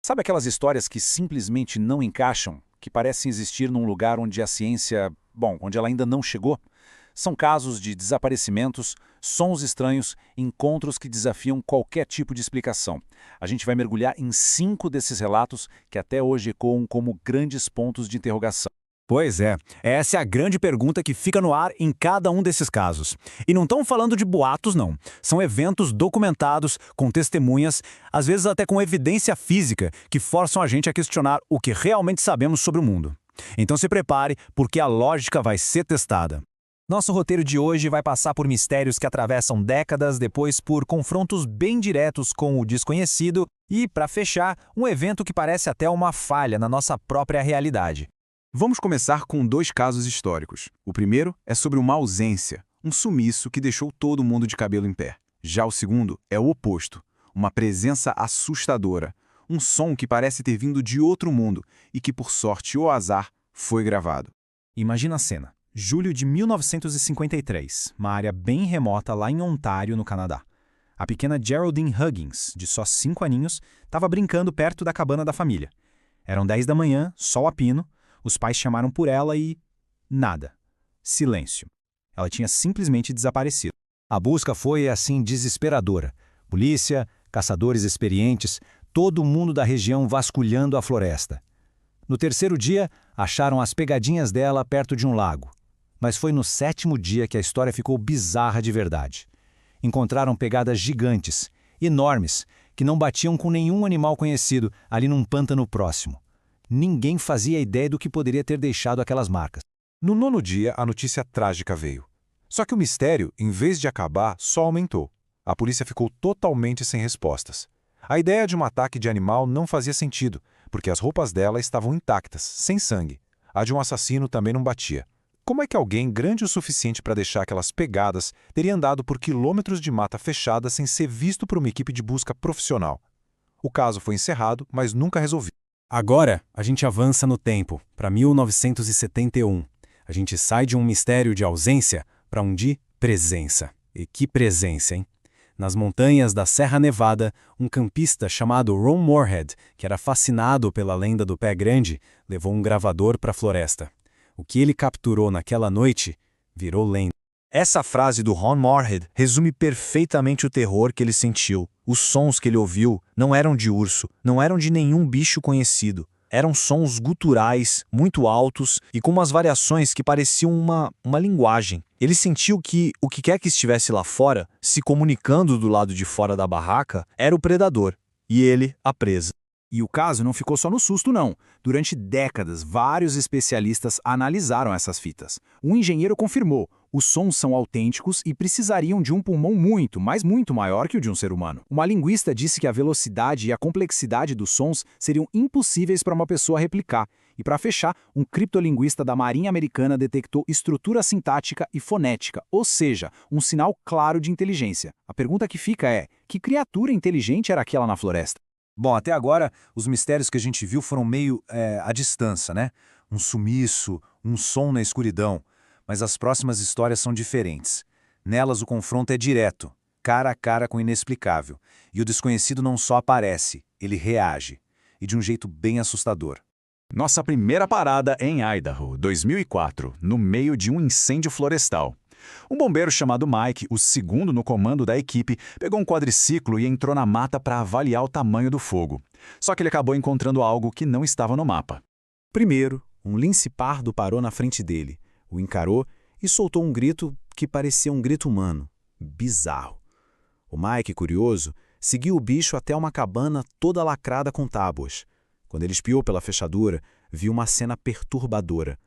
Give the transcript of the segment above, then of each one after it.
Sabe aquelas histórias que simplesmente não encaixam, que parecem existir num lugar onde a ciência, bom, onde ela ainda não chegou? São casos de desaparecimentos, sons estranhos, encontros que desafiam qualquer tipo de explicação. A gente vai mergulhar em 5 desses relatos que até hoje ecoam como grandes pontos de interrogação. Pois é, essa é a grande pergunta que fica no ar em cada um desses casos. E não estão falando de boatos, não. São eventos documentados, com testemunhas, às vezes até com evidência física, que forçam a gente a questionar o que realmente sabemos sobre o mundo. Então se prepare, porque a lógica vai ser testada. Nosso roteiro de hoje vai passar por mistérios que atravessam décadas, depois por confrontos bem diretos com o desconhecido e, para fechar, um evento que parece até uma falha na nossa própria realidade. Vamos começar com 2 casos históricos. O primeiro é sobre uma ausência, um sumiço que deixou todo mundo de cabelo em pé. Já o segundo é o oposto, uma presença assustadora, um som que parece ter vindo de outro mundo e que, por sorte ou azar, foi gravado. Imagina a cena. Julho de 1953, uma área bem remota lá em Ontário, no Canadá. A pequena Geraldine Huggins, de só 5 aninhos, estava brincando perto da cabana da família. Eram 10 da manhã, sol a pino, os pais chamaram por ela e... nada. Silêncio. Ela tinha simplesmente desaparecido. A busca foi, assim, desesperadora. Polícia, caçadores experientes, todo mundo da região vasculhando a floresta. No terceiro dia, acharam as pegadinhas dela perto de um lago. Mas foi no 7º dia que a história ficou bizarra de verdade. Encontraram pegadas gigantes, enormes, que não batiam com nenhum animal conhecido ali num pântano próximo. Ninguém fazia ideia do que poderia ter deixado aquelas marcas. No 9º dia, a notícia trágica veio. Só que o mistério, em vez de acabar, só aumentou. A polícia ficou totalmente sem respostas. A ideia de um ataque de animal não fazia sentido, porque as roupas dela estavam intactas, sem sangue. A de um assassino também não batia. Como é que alguém grande o suficiente para deixar aquelas pegadas teria andado por quilômetros de mata fechada sem ser visto por uma equipe de busca profissional? O caso foi encerrado, mas nunca resolvido. Agora, a gente avança no tempo, para 1971. A gente sai de um mistério de ausência para um de presença. E que presença, hein? Nas montanhas da Serra Nevada, um campista chamado Ron Moorhead, que era fascinado pela lenda do Pé Grande, levou um gravador para a floresta. O que ele capturou naquela noite virou lenda. Essa frase do Ron Moorhead resume perfeitamente o terror que ele sentiu. Os sons que ele ouviu não eram de urso, não eram de nenhum bicho conhecido. Eram sons guturais, muito altos e com umas variações que pareciam uma linguagem. Ele sentiu que o que quer que estivesse lá fora, se comunicando do lado de fora da barraca, era o predador, e ele a presa. E o caso não ficou só no susto, não. Durante décadas, vários especialistas analisaram essas fitas. Um engenheiro confirmou: os sons são autênticos e precisariam de um pulmão muito, mas muito maior que o de um ser humano. Uma linguista disse que a velocidade e a complexidade dos sons seriam impossíveis para uma pessoa replicar. E para fechar, um criptolinguista da Marinha Americana detectou estrutura sintática e fonética, ou seja, um sinal claro de inteligência. A pergunta que fica é: que criatura inteligente era aquela na floresta? Bom, até agora, os mistérios que a gente viu foram meio à distância, né? Um sumiço, um som na escuridão. Mas as próximas histórias são diferentes. Nelas o confronto é direto, cara a cara com o inexplicável. E o desconhecido não só aparece, ele reage. E de um jeito bem assustador. Nossa primeira parada é em Idaho, 2004, no meio de um incêndio florestal. Um bombeiro chamado Mike, o segundo no comando da equipe, pegou um quadriciclo e entrou na mata para avaliar o tamanho do fogo. Só que ele acabou encontrando algo que não estava no mapa. Primeiro, um lince pardo parou na frente dele, o encarou e soltou um grito que parecia um grito humano. Bizarro. O Mike, curioso, seguiu o bicho até uma cabana toda lacrada com tábuas. Quando ele espiou pela fechadura, viu uma cena perturbadora.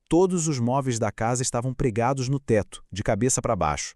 Todos os móveis da casa estavam pregados no teto, de cabeça para baixo.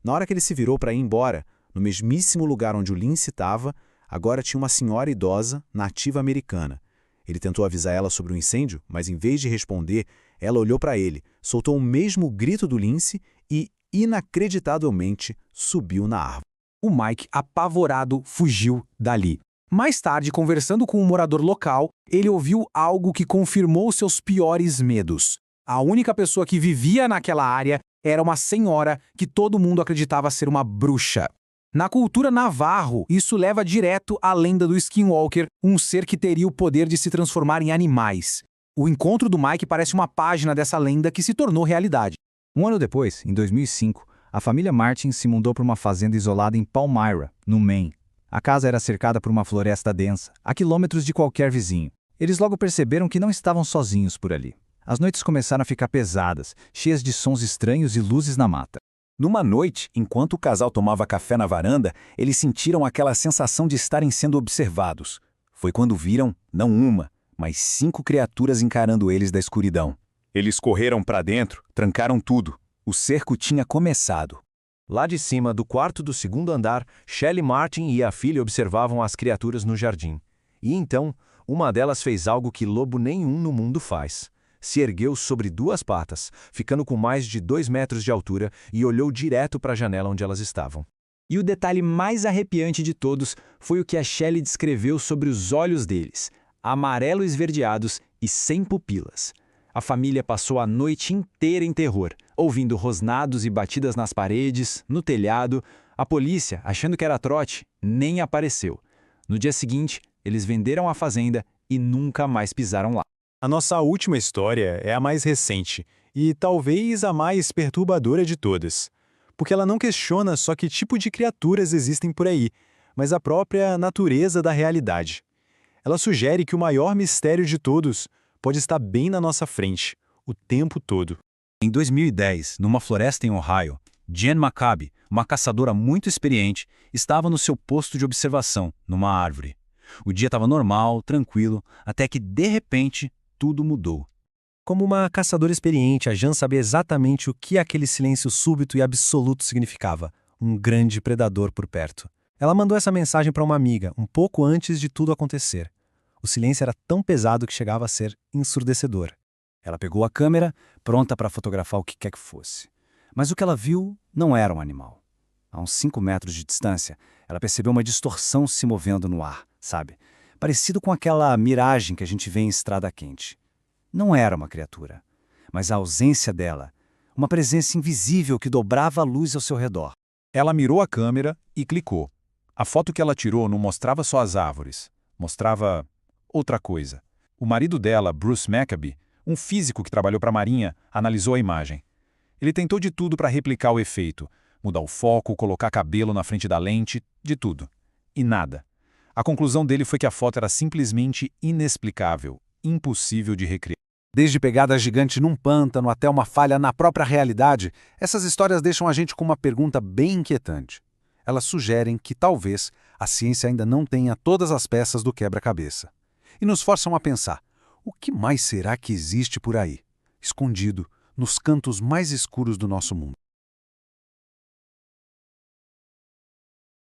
Na hora que ele se virou para ir embora, no mesmíssimo lugar onde o lince estava, agora tinha uma senhora idosa, nativa americana. Ele tentou avisar ela sobre o incêndio, mas em vez de responder, ela olhou para ele, soltou o mesmo grito do lince e, inacreditavelmente, subiu na árvore. O Mike, apavorado, fugiu dali. Mais tarde, conversando com um morador local, ele ouviu algo que confirmou seus piores medos. A única pessoa que vivia naquela área era uma senhora que todo mundo acreditava ser uma bruxa. Na cultura navarro, isso leva direto à lenda do Skinwalker, um ser que teria o poder de se transformar em animais. O encontro do Mike parece uma página dessa lenda que se tornou realidade. Um ano depois, em 2005, a família Martin se mudou para uma fazenda isolada em Palmyra, no Maine. A casa era cercada por uma floresta densa, a quilômetros de qualquer vizinho. Eles logo perceberam que não estavam sozinhos por ali. As noites começaram a ficar pesadas, cheias de sons estranhos e luzes na mata. Numa noite, enquanto o casal tomava café na varanda, eles sentiram aquela sensação de estarem sendo observados. Foi quando viram, não uma, mas 5 criaturas encarando eles da escuridão. Eles correram para dentro, trancaram tudo. O cerco tinha começado. Lá de cima, do quarto do segundo andar, Shelley Martin e a filha observavam as criaturas no jardim. E então, uma delas fez algo que lobo nenhum no mundo faz. Se ergueu sobre 2 patas, ficando com mais de 2 metros de altura, e olhou direto para a janela onde elas estavam. E o detalhe mais arrepiante de todos foi o que a Shelley descreveu sobre os olhos deles, amarelo esverdeados e sem pupilas. A família passou a noite inteira em terror, ouvindo rosnados e batidas nas paredes, no telhado. A polícia, achando que era trote, nem apareceu. No dia seguinte, eles venderam a fazenda e nunca mais pisaram lá. A nossa última história é a mais recente e talvez a mais perturbadora de todas, porque ela não questiona só que tipo de criaturas existem por aí, mas a própria natureza da realidade. Ela sugere que o maior mistério de todos pode estar bem na nossa frente, o tempo todo. Em 2010, numa floresta em Ohio, Jen Maccabi, uma caçadora muito experiente, estava no seu posto de observação, numa árvore. O dia estava normal, tranquilo, até que, de repente, tudo mudou. Como uma caçadora experiente, a Jan sabia exatamente o que aquele silêncio súbito e absoluto significava. Um grande predador por perto. Ela mandou essa mensagem para uma amiga, um pouco antes de tudo acontecer. O silêncio era tão pesado que chegava a ser ensurdecedor. Ela pegou a câmera, pronta para fotografar o que quer que fosse. Mas o que ela viu não era um animal. A uns 5 metros de distância, ela percebeu uma distorção se movendo no ar, sabe? Parecido com aquela miragem que a gente vê em estrada quente. Não era uma criatura, mas a ausência dela, uma presença invisível que dobrava a luz ao seu redor. Ela mirou a câmera e clicou. A foto que ela tirou não mostrava só as árvores, mostrava outra coisa. O marido dela, Bruce Maccabi, um físico que trabalhou para a Marinha, analisou a imagem. Ele tentou de tudo para replicar o efeito, mudar o foco, colocar cabelo na frente da lente, de tudo. E nada. A conclusão dele foi que a foto era simplesmente inexplicável, impossível de recriar. Desde pegada gigante num pântano até uma falha na própria realidade, essas histórias deixam a gente com uma pergunta bem inquietante. Elas sugerem que talvez a ciência ainda não tenha todas as peças do quebra-cabeça. E nos forçam a pensar, o que mais será que existe por aí, escondido nos cantos mais escuros do nosso mundo?